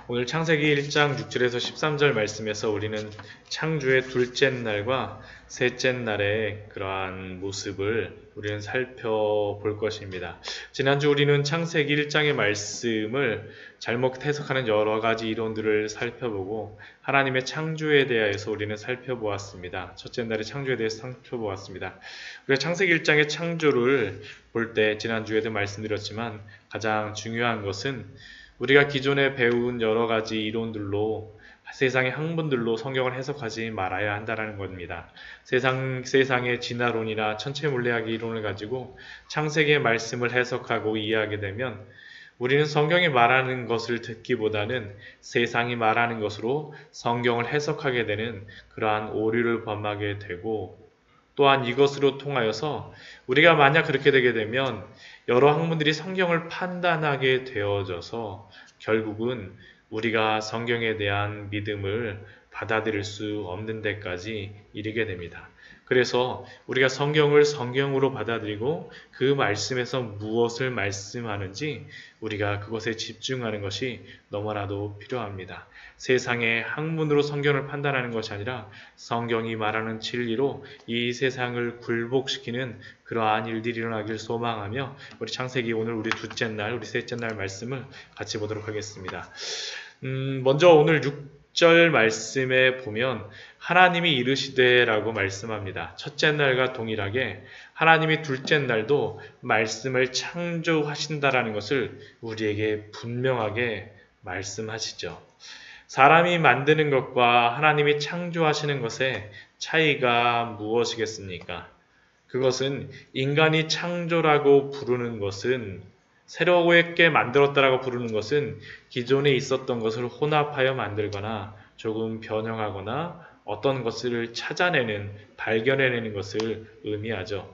오늘 창세기 1장 6절에서 13절 말씀에서 우리는 창조의 둘째 날과 셋째 날의 그러한 모습을 우리는 살펴볼 것입니다. 지난주 우리는 창세기 1장의 말씀을 잘못 해석하는 여러 가지 이론들을 살펴보고 하나님의 창조에 대해서 우리는 살펴보았습니다. 첫째 날의 창조에 대해서 살펴보았습니다. 우리가 창세기 1장의 창조를 볼 때 지난주에도 말씀드렸지만 가장 중요한 것은 우리가 기존에 배운 여러 가지 이론들로 세상의 학문들로 성경을 해석하지 말아야 한다는 겁니다. 세상의 진화론이나 천체물리학의 이론을 가지고 창세기의 말씀을 해석하고 이해하게 되면 우리는 성경이 말하는 것을 듣기보다는 세상이 말하는 것으로 성경을 해석하게 되는 그러한 오류를 범하게 되고, 또한 이것으로 통하여서 우리가 만약 그렇게 되게 되면 여러 학문들이 성경을 판단하게 되어져서 결국은 우리가 성경에 대한 믿음을 받아들일 수 없는 데까지 이르게 됩니다. 그래서 우리가 성경을 성경으로 받아들이고 그 말씀에서 무엇을 말씀하는지 우리가 그것에 집중하는 것이 너무나도 필요합니다. 세상의 학문으로 성경을 판단하는 것이 아니라 성경이 말하는 진리로 이 세상을 굴복시키는 그러한 일들이 일어나길 소망하며 우리 창세기 오늘 우리 둘째 날, 우리 셋째 날 말씀을 같이 보도록 하겠습니다. 먼저 오늘 6절 말씀에 보면 하나님이 이르시되라고 말씀합니다. 첫째 날과 동일하게 하나님이 둘째 날도 말씀을 창조하신다라는 것을 우리에게 분명하게 말씀하시죠. 사람이 만드는 것과 하나님이 창조하시는 것의 차이가 무엇이겠습니까? 그것은 인간이 창조라고 부르는 것은, 새롭게 만들었다라고 부르는 것은 기존에 있었던 것을 혼합하여 만들거나 조금 변형하거나 어떤 것을 찾아내는, 발견해내는 것을 의미하죠.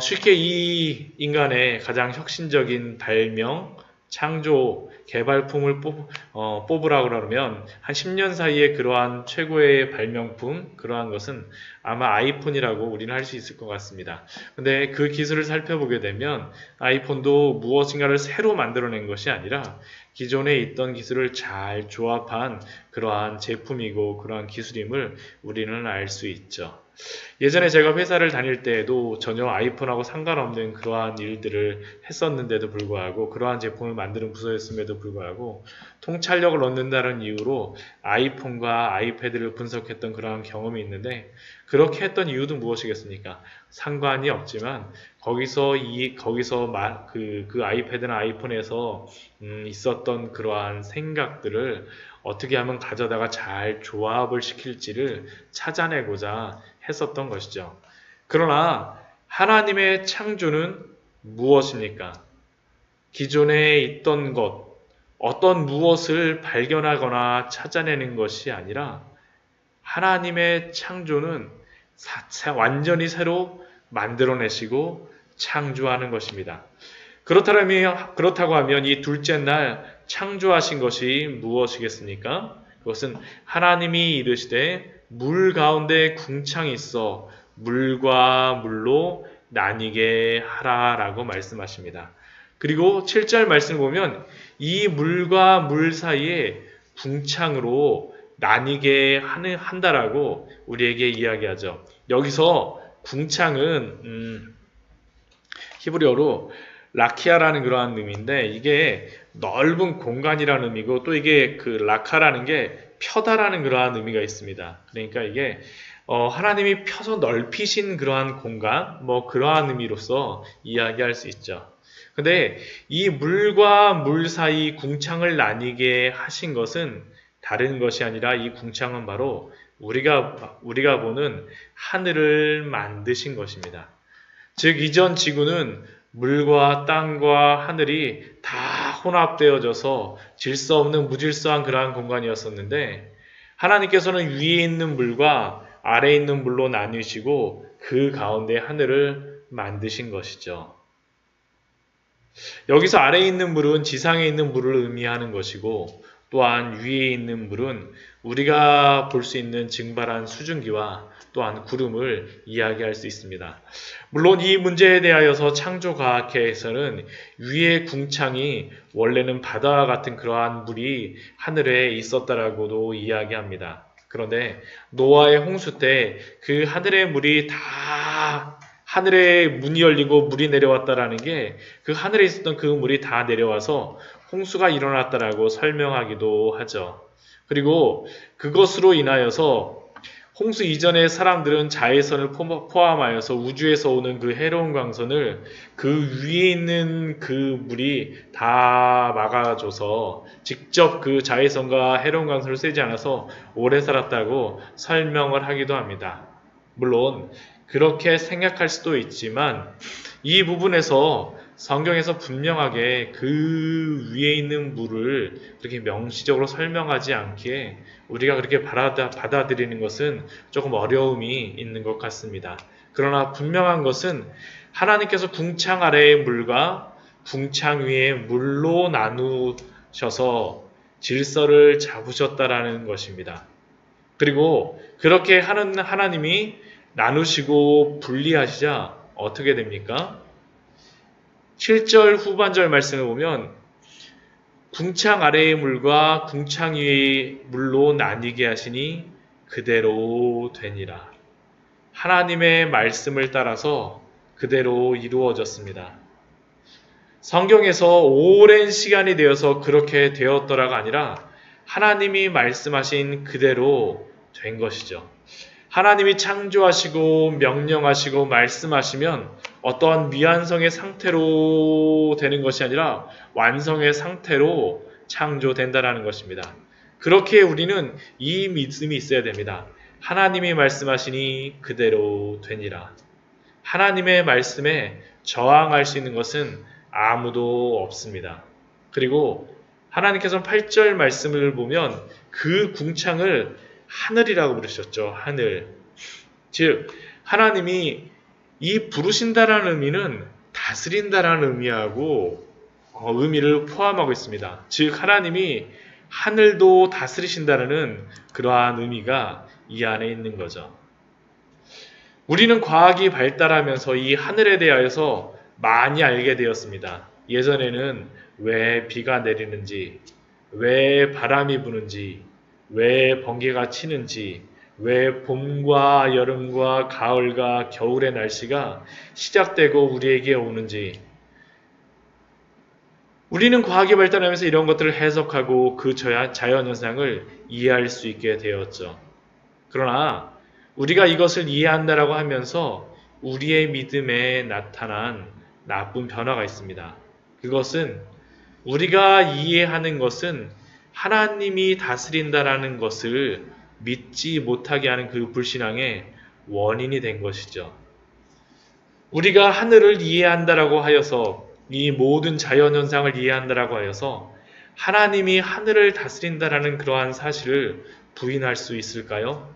쉽게 이 인간의 가장 혁신적인 발명, 창조, 개발품을 뽑으라고 그러면 한 10년 사이에 그러한 최고의 발명품, 그러한 것은 아마 아이폰이라고 우리는 할 수 있을 것 같습니다. 근데 그 기술을 살펴보게 되면 아이폰도 무엇인가를 새로 만들어낸 것이 아니라 기존에 있던 기술을 잘 조합한 그러한 제품이고 그러한 기술임을 우리는 알 수 있죠. 예전에 제가 회사를 다닐 때에도 전혀 아이폰하고 상관없는 그러한 일들을 했었는데도 불구하고, 그러한 제품을 만드는 부서였음에도 불구하고 통찰력을 얻는다는 이유로 아이폰과 아이패드를 분석했던 그러한 경험이 있는데, 그렇게 했던 이유도 무엇이겠습니까? 상관이 없지만 거기서 그 아이패드나 아이폰에서 있었던 그러한 생각들을 어떻게 하면 가져다가 잘 조합을 시킬지를 찾아내고자 했었던 것이죠. 그러나 하나님의 창조는 무엇입니까? 기존에 있던 것, 어떤 무엇을 발견하거나 찾아내는 것이 아니라 하나님의 창조는 완전히 새로 만들어내시고 창조하는 것입니다. 그렇다고 하면 이 둘째 날 창조하신 것이 무엇이겠습니까? 그것은 하나님이 이르시되 물 가운데 궁창이 있어 물과 물로 나뉘게 하라라고 말씀하십니다. 그리고 7절 말씀을 보면 이 물과 물 사이에 궁창으로 나뉘게 한다라고 우리에게 이야기하죠. 여기서 궁창은 히브리어로 라키아라는 그러한 의미인데, 이게 넓은 공간이라는 의미고, 또 이게 그 라카라는 게 펴다라는 그러한 의미가 있습니다. 그러니까 이게 하나님이 펴서 넓히신 그러한 공간, 그러한 의미로서 이야기할 수 있죠. 근데 이 물과 물 사이 궁창을 나뉘게 하신 것은 다른 것이 아니라, 이 궁창은 바로 우리가 보는 하늘을 만드신 것입니다. 즉 이전 지구는 물과 땅과 하늘이 다 혼합되어져서 질서 없는 무질서한 그러한 공간이었었는데, 하나님께서는 위에 있는 물과 아래에 있는 물로 나뉘시고 그 가운데 하늘을 만드신 것이죠. 여기서 아래에 있는 물은 지상에 있는 물을 의미하는 것이고, 또한 위에 있는 물은 우리가 볼 수 있는 증발한 수증기와 또한 구름을 이야기할 수 있습니다. 물론 이 문제에 대하여서 창조과학회에서는 위의 궁창이 원래는 바다와 같은 그러한 물이 하늘에 있었다라고도 이야기합니다. 그런데 노아의 홍수 때 그 하늘의 물이 다 하늘에 문이 열리고 물이 내려왔다라는 게 그 하늘에 있었던 그 물이 다 내려와서 홍수가 일어났다라고 설명하기도 하죠. 그리고 그것으로 인하여서 홍수 이전에 사람들은 자외선을 포함하여서 우주에서 오는 그 해로운 광선을 그 위에 있는 그 물이 다 막아줘서 직접 그 자외선과 해로운 광선을 쐬지 않아서 오래 살았다고 설명을 하기도 합니다. 물론 그렇게 생각할 수도 있지만 이 부분에서 성경에서 분명하게 그 위에 있는 물을 그렇게 명시적으로 설명하지 않기에 우리가 그렇게 받아들이는 것은 조금 어려움이 있는 것 같습니다. 그러나 분명한 것은 하나님께서 궁창 아래의 물과 궁창 위의 물로 나누셔서 질서를 잡으셨다라는 것입니다. 그리고 그렇게 하는 하나님이 나누시고 분리하시자 어떻게 됩니까? 7절 후반절 말씀을 보면 궁창 아래의 물과 궁창 위의 물로 나뉘게 하시니 그대로 되니라. 하나님의 말씀을 따라서 그대로 이루어졌습니다. 성경에서 오랜 시간이 되어서 그렇게 되었더라가 아니라 하나님이 말씀하신 그대로 된 것이죠. 하나님이 창조하시고 명령하시고 말씀하시면 어떠한 미완성의 상태로 되는 것이 아니라 완성의 상태로 창조된다는 것입니다. 그렇게 우리는 이 믿음이 있어야 됩니다. 하나님이 말씀하시니 그대로 되니라. 하나님의 말씀에 저항할 수 있는 것은 아무도 없습니다. 그리고 하나님께서는 8절 말씀을 보면 그 궁창을 하늘이라고 부르셨죠. 하늘. 즉 하나님이 이 부르신다라는 의미는 다스린다라는 의미하고 의미를 포함하고 있습니다. 즉 하나님이 하늘도 다스리신다라는 그러한 의미가 이 안에 있는 거죠. 우리는 과학이 발달하면서 이 하늘에 대하여서 많이 알게 되었습니다. 예전에는 왜 비가 내리는지, 왜 바람이 부는지, 왜 번개가 치는지, 왜 봄과 여름과 가을과 겨울의 날씨가 시작되고 우리에게 오는지, 우리는 과학이 발달하면서 이런 것들을 해석하고 그 자연현상을 이해할 수 있게 되었죠. 그러나 우리가 이것을 이해한다라고 하면서 우리의 믿음에 나타난 나쁜 변화가 있습니다. 그것은 우리가 이해하는 것은 하나님이 다스린다라는 것을 믿지 못하게 하는 그 불신앙의 원인이 된 것이죠. 우리가 하늘을 이해한다라고 하여서 이 모든 자연현상을 이해한다라고 하여서 하나님이 하늘을 다스린다라는 그러한 사실을 부인할 수 있을까요?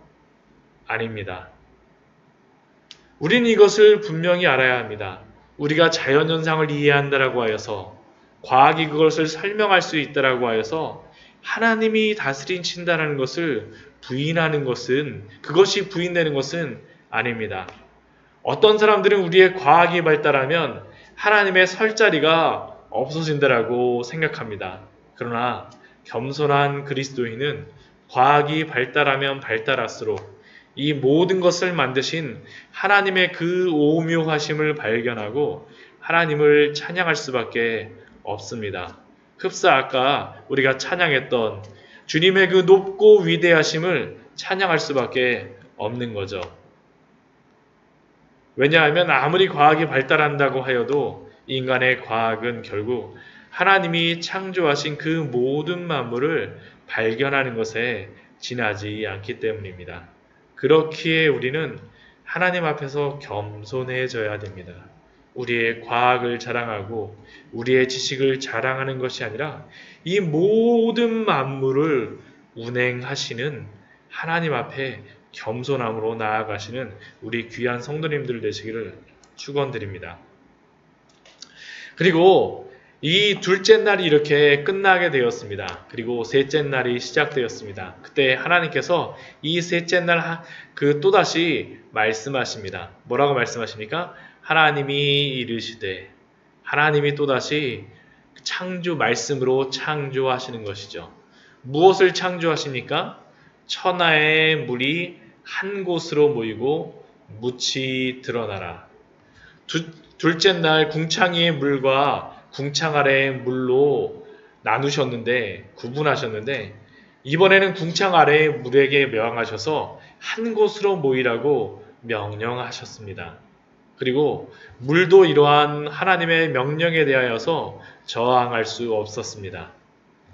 아닙니다. 우리는 이것을 분명히 알아야 합니다. 우리가 자연현상을 이해한다라고 하여서 과학이 그것을 설명할 수 있다라고 하여서 하나님이 다스리신다는 것을 부인하는 것은 그것이 부인되는 것은 아닙니다. 어떤 사람들은 우리의 과학이 발달하면 하나님의 설 자리가 없어진다라고 생각합니다. 그러나 겸손한 그리스도인은 과학이 발달하면 발달할수록 이 모든 것을 만드신 하나님의 그 오묘하심을 발견하고 하나님을 찬양할 수밖에 없습니다. 흡사 아까 우리가 찬양했던 주님의 그 높고 위대하심을 찬양할 수밖에 없는 거죠. 왜냐하면 아무리 과학이 발달한다고 하여도 인간의 과학은 결국 하나님이 창조하신 그 모든 만물을 발견하는 것에 지나지 않기 때문입니다. 그렇기에 우리는 하나님 앞에서 겸손해져야 됩니다. 우리의 과학을 자랑하고 우리의 지식을 자랑하는 것이 아니라 이 모든 만물을 운행하시는 하나님 앞에 겸손함으로 나아가시는 우리 귀한 성도님들 되시기를 축원드립니다. 그리고 이 둘째 날이 이렇게 끝나게 되었습니다. 그리고 셋째 날이 시작되었습니다. 그때 하나님께서 이 셋째 날 또다시 말씀하십니다. 뭐라고 말씀하십니까? 하나님이 이르시되, 하나님이 또다시 창조 말씀으로 창조하시는 것이죠. 무엇을 창조하십니까? 천하의 물이 한 곳으로 모이고 묻히 드러나라. 둘째 날 궁창 위의 물과 궁창 아래의 물로 나누셨는데, 구분하셨는데, 이번에는 궁창 아래의 물에게 명하셔서 한 곳으로 모이라고 명령하셨습니다. 그리고 물도 이러한 하나님의 명령에 대하여서 저항할 수 없었습니다.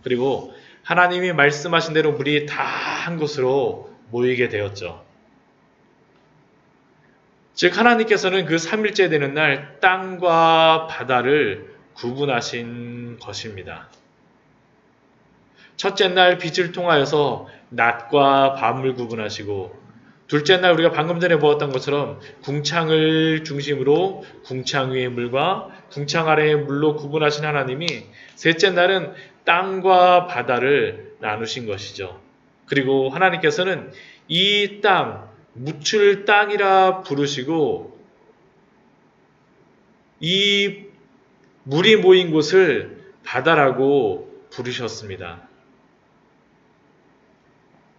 그리고 하나님이 말씀하신 대로 물이 다 한 곳으로 모이게 되었죠. 즉 하나님께서는 그 3일째 되는 날 땅과 바다를 구분하신 것입니다. 첫째 날 빛을 통하여서 낮과 밤을 구분하시고, 둘째 날 우리가 방금 전에 보았던 것처럼 궁창을 중심으로 궁창 위의 물과 궁창 아래의 물로 구분하신 하나님이 셋째 날은 땅과 바다를 나누신 것이죠. 그리고 하나님께서는 이 땅, 묻힐 땅이라 부르시고, 이 물이 모인 곳을 바다라고 부르셨습니다.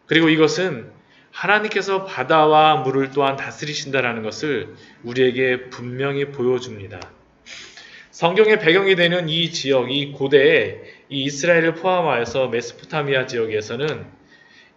그리고 이것은 하나님께서 바다와 물을 또한 다스리신다라는 것을 우리에게 분명히 보여줍니다. 성경의 배경이 되는 이 지역, 이 고대에 이 이스라엘을 포함하여서 메소포타미아 지역에서는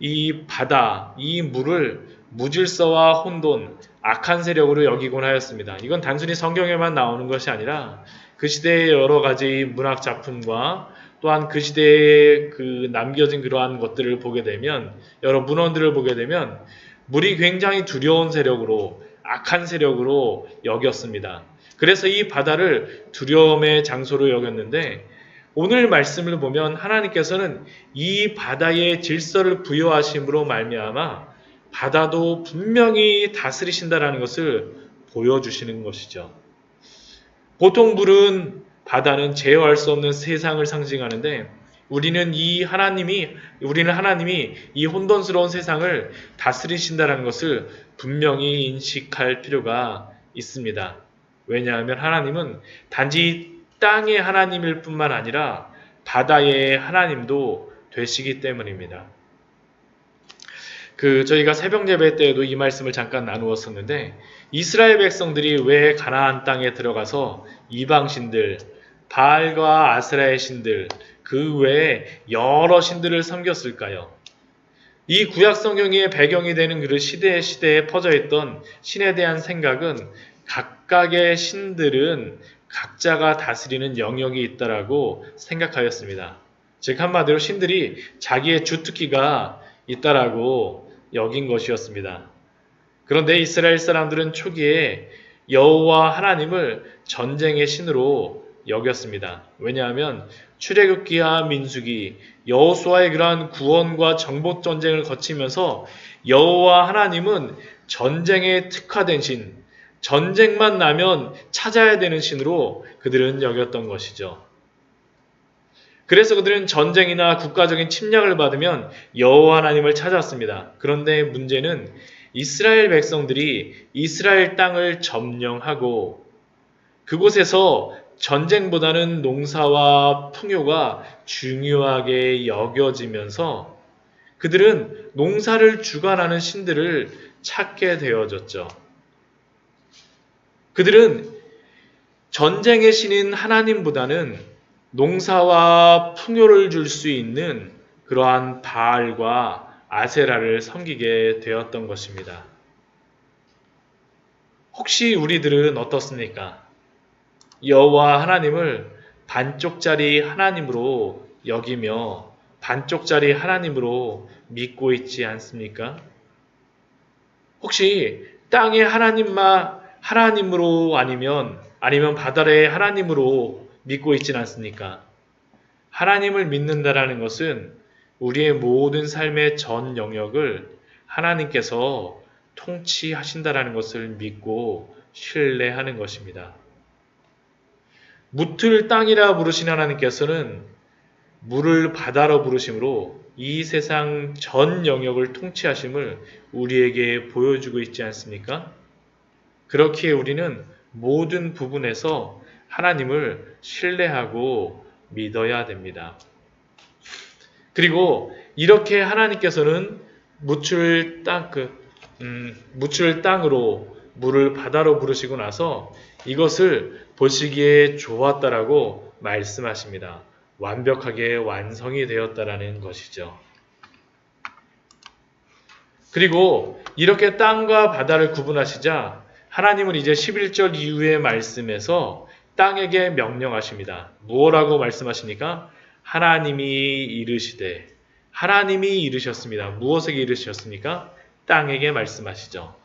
이 바다, 이 물을 무질서와 혼돈, 악한 세력으로 여기곤 하였습니다. 이건 단순히 성경에만 나오는 것이 아니라 그 시대의 여러 가지 문학 작품과 또한 그 시대에 남겨진 그러한 것들을 보게 되면, 여러 문헌들을 보게 되면 물이 굉장히 두려운 세력으로, 악한 세력으로 여겼습니다. 그래서 이 바다를 두려움의 장소로 여겼는데, 오늘 말씀을 보면 하나님께서는 이 바다의 질서를 부여하심으로 말미암아 바다도 분명히 다스리신다라는 것을 보여주시는 것이죠. 보통 바다는 제어할 수 없는 세상을 상징하는데, 우리는 하나님이 이 혼돈스러운 세상을 다스리신다라는 것을 분명히 인식할 필요가 있습니다. 왜냐하면 하나님은 단지 땅의 하나님일 뿐만 아니라 바다의 하나님도 되시기 때문입니다. 저희가 새벽 예배 때에도 이 말씀을 잠깐 나누었었는데, 이스라엘 백성들이 왜 가나안 땅에 들어가서 이방신들, 바알과 아세라의 신들, 그 외에 여러 신들을 섬겼을까요? 이 구약 성경의 배경이 되는 그 시대에 퍼져 있던 신에 대한 생각은, 각각의 신들은 각자가 다스리는 영역이 있다라고 생각하였습니다. 즉 한마디로 신들이 자기의 주특기가 있다라고 여긴 것이었습니다. 그런데 이스라엘 사람들은 초기에 여호와 하나님을 전쟁의 신으로 여겼습니다. 왜냐하면 출애굽기와 민수기, 여호수아의 그러한 구원과 정복 전쟁을 거치면서 여호와 하나님은 전쟁에 특화된 신, 전쟁만 나면 찾아야 되는 신으로 그들은 여겼던 것이죠. 그래서 그들은 전쟁이나 국가적인 침략을 받으면 여호와 하나님을 찾았습니다. 그런데 문제는 이스라엘 백성들이 이스라엘 땅을 점령하고 그곳에서 전쟁보다는 농사와 풍요가 중요하게 여겨지면서 그들은 농사를 주관하는 신들을 찾게 되어졌죠. 그들은 전쟁의 신인 하나님보다는 농사와 풍요를 줄 수 있는 그러한 바알과 아세라를 섬기게 되었던 것입니다. 혹시 우리들은 어떻습니까? 여호와 하나님을 반쪽짜리 하나님으로 여기며 반쪽짜리 하나님으로 믿고 있지 않습니까? 혹시 땅의 하나님으로 아니면 바다의 하나님으로 믿고 있지는 않습니까? 하나님을 믿는다라는 것은 우리의 모든 삶의 전 영역을 하나님께서 통치하신다라는 것을 믿고 신뢰하는 것입니다. 무틀 땅이라 부르신 하나님께서는 물을 바다로 부르심으로 이 세상 전 영역을 통치하심을 우리에게 보여주고 있지 않습니까? 그렇기에 우리는 모든 부분에서 하나님을 신뢰하고 믿어야 됩니다. 그리고 이렇게 하나님께서는 무출 땅으로 물을 바다로 부르시고 나서 이것을 보시기에 좋았다라고 말씀하십니다. 완벽하게 완성이 되었다라는 것이죠. 그리고 이렇게 땅과 바다를 구분하시자 하나님은 이제 11절 이후의 말씀에서 땅에게 명령하십니다. 무엇라고 말씀하십니까? 하나님이 이르셨습니다. 무엇에게 이르셨습니까? 땅에게 말씀하시죠.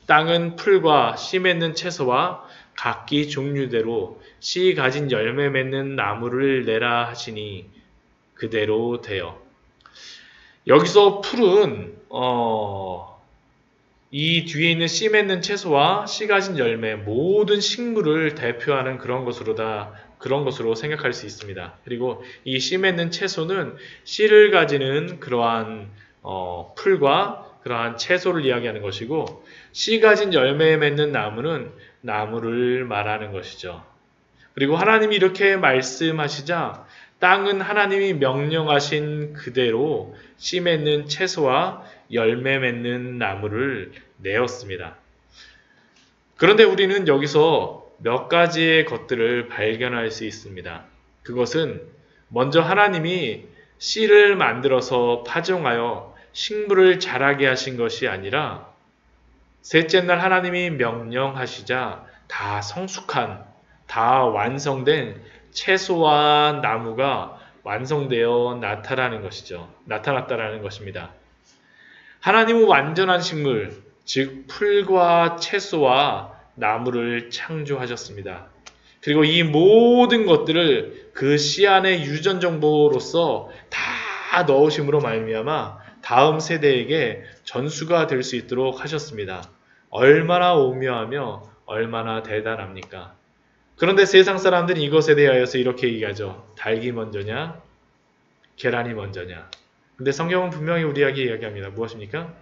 땅은 풀과 씨 맺는 채소와 각기 종류대로 씨 가진 열매 맺는 나무를 내라 하시니 그대로 되어. 여기서 풀은 이 뒤에 있는 씨 맺는 채소와 씨 가진 열매 모든 식물을 대표하는 그런 것으로 생각할 수 있습니다. 그리고 이 씨 맺는 채소는 씨를 가지는 그러한 풀과 그러한 채소를 이야기하는 것이고, 씨 가진 열매 맺는 나무는 나무를 말하는 것이죠. 그리고 하나님이 이렇게 말씀하시자 땅은 하나님이 명령하신 그대로 씨 맺는 채소와 열매 맺는 나무를 내었습니다. 그런데 우리는 여기서 몇 가지의 것들을 발견할 수 있습니다. 그것은 먼저 하나님이 씨를 만들어서 파종하여 식물을 자라게 하신 것이 아니라 셋째 날 하나님이 명령하시자 다 성숙한, 다 완성된 채소와 나무가 완성되어 나타났다라는 것입니다. 하나님은 완전한 식물, 즉 풀과 채소와 나무를 창조하셨습니다. 그리고 이 모든 것들을 그 씨 안에 유전 정보로서 다 넣으심으로 말미암아 다음 세대에게 전수가 될 수 있도록 하셨습니다. 얼마나 오묘하며 얼마나 대단합니까? 그런데 세상 사람들은 이것에 대하여서 이렇게 얘기하죠. 닭이 먼저냐? 계란이 먼저냐? 근데 성경은 분명히 우리에게 이야기합니다. 무엇입니까?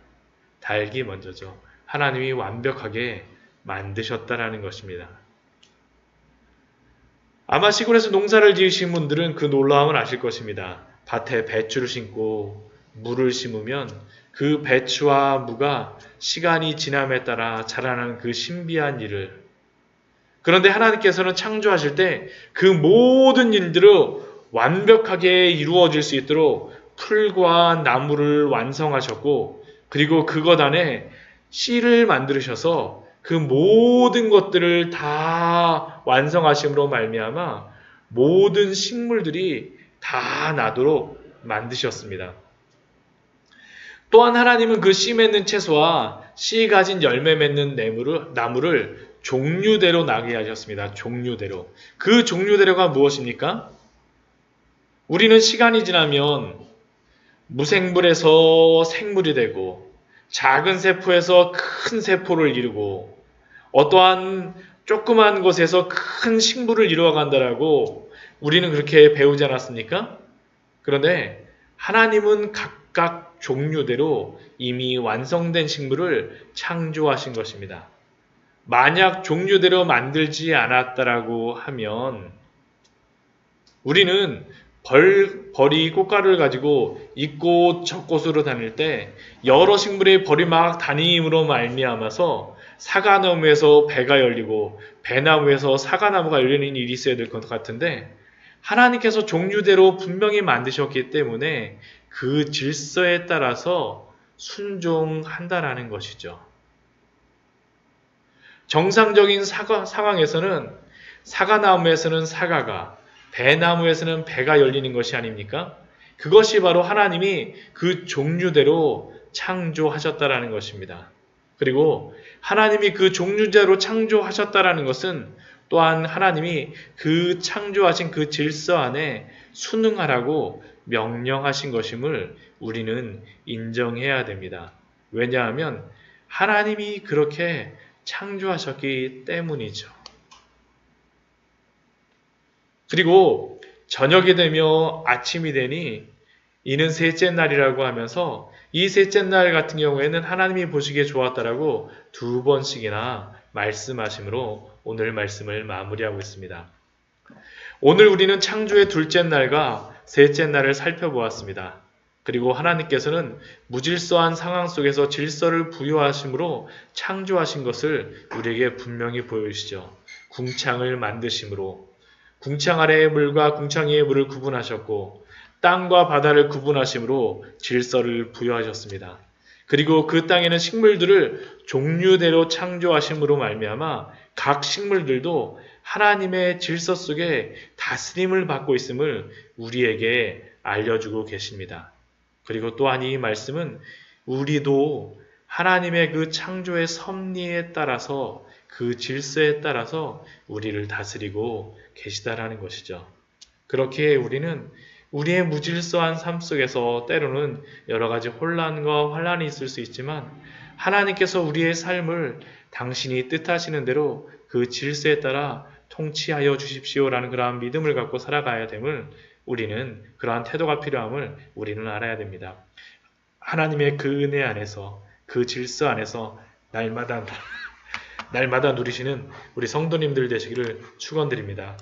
닭이 먼저죠. 하나님이 완벽하게 만드셨다라는 것입니다. 아마 시골에서 농사를 지으신 분들은 그 놀라움을 아실 것입니다. 밭에 배추를 심고 무를 심으면 그 배추와 무가 시간이 지남에 따라 자라나는 그 신비한 일을, 그런데 하나님께서는 창조하실 때 그 모든 일들을 완벽하게 이루어질 수 있도록 풀과 나무를 완성하셨고, 그리고 그것 안에 씨를 만드셔서 그 모든 것들을 다 완성하심으로 말미암아 모든 식물들이 다 나도록 만드셨습니다. 또한 하나님은 그 씨 맺는 채소와 씨 가진 열매 맺는 나무를 종류대로 나게 하셨습니다. 종류대로. 그 종류대로가 무엇입니까? 우리는 시간이 지나면 무생물에서 생물이 되고 작은 세포에서 큰 세포를 이루고 어떠한 조그만 곳에서 큰 식물을 이루어간다라고 우리는 그렇게 배우지 않았습니까? 그런데 하나님은 각각 종류대로 이미 완성된 식물을 창조하신 것입니다. 만약 종류대로 만들지 않았다라고 하면 우리는 벌이 꽃가루를 가지고 이곳 저곳으로 다닐 때 여러 식물의 벌이 막 다님으로 말미암아서 사과나무에서 배가 열리고 배나무에서 사과나무가 열리는 일이 있어야 될 것 같은데, 하나님께서 종류대로 분명히 만드셨기 때문에 그 질서에 따라서 순종한다라는 것이죠. 정상적인 상황에서는 사과나무에서는 사과가, 배나무에서는 배가 열리는 것이 아닙니까? 그것이 바로 하나님이 그 종류대로 창조하셨다라는 것입니다. 그리고 하나님이 그 종류대로 창조하셨다라는 것은 또한 하나님이 그 창조하신 그 질서 안에 순응하라고 명령하신 것임을 우리는 인정해야 됩니다. 왜냐하면 하나님이 그렇게 창조하셨기 때문이죠. 그리고 저녁이 되며 아침이 되니 이는 셋째 날이라고 하면서 이 셋째 날 같은 경우에는 하나님이 보시기에 좋았다라고 2번씩이나 말씀하심으로 오늘 말씀을 마무리하고 있습니다. 오늘 우리는 창조의 둘째 날과 셋째 날을 살펴보았습니다. 그리고 하나님께서는 무질서한 상황 속에서 질서를 부여하심으로 창조하신 것을 우리에게 분명히 보여주시죠. 궁창을 만드심으로 궁창 아래의 물과 궁창 위의 물을 구분하셨고 땅과 바다를 구분하심으로 질서를 부여하셨습니다. 그리고 그 땅에는 식물들을 종류대로 창조하심으로 말미암아 각 식물들도 하나님의 질서 속에 다스림을 받고 있음을 우리에게 알려주고 계십니다. 그리고 또한 이 말씀은 우리도 하나님의 그 창조의 섭리에 따라서 그 질서에 따라서 우리를 다스리고 계시다라는 것이죠. 그렇게 우리는 우리의 무질서한 삶 속에서 때로는 여러 가지 혼란과 환란이 있을 수 있지만 하나님께서 우리의 삶을 당신이 뜻하시는 대로 그 질서에 따라 통치하여 주십시오라는 그러한 믿음을 갖고 살아가야 됨을 우리는 그러한 태도가 필요함을 우리는 알아야 됩니다. 하나님의 그 은혜 안에서 그 질서 안에서 날마다 누리시는 우리 성도님들 되시기를 축원드립니다.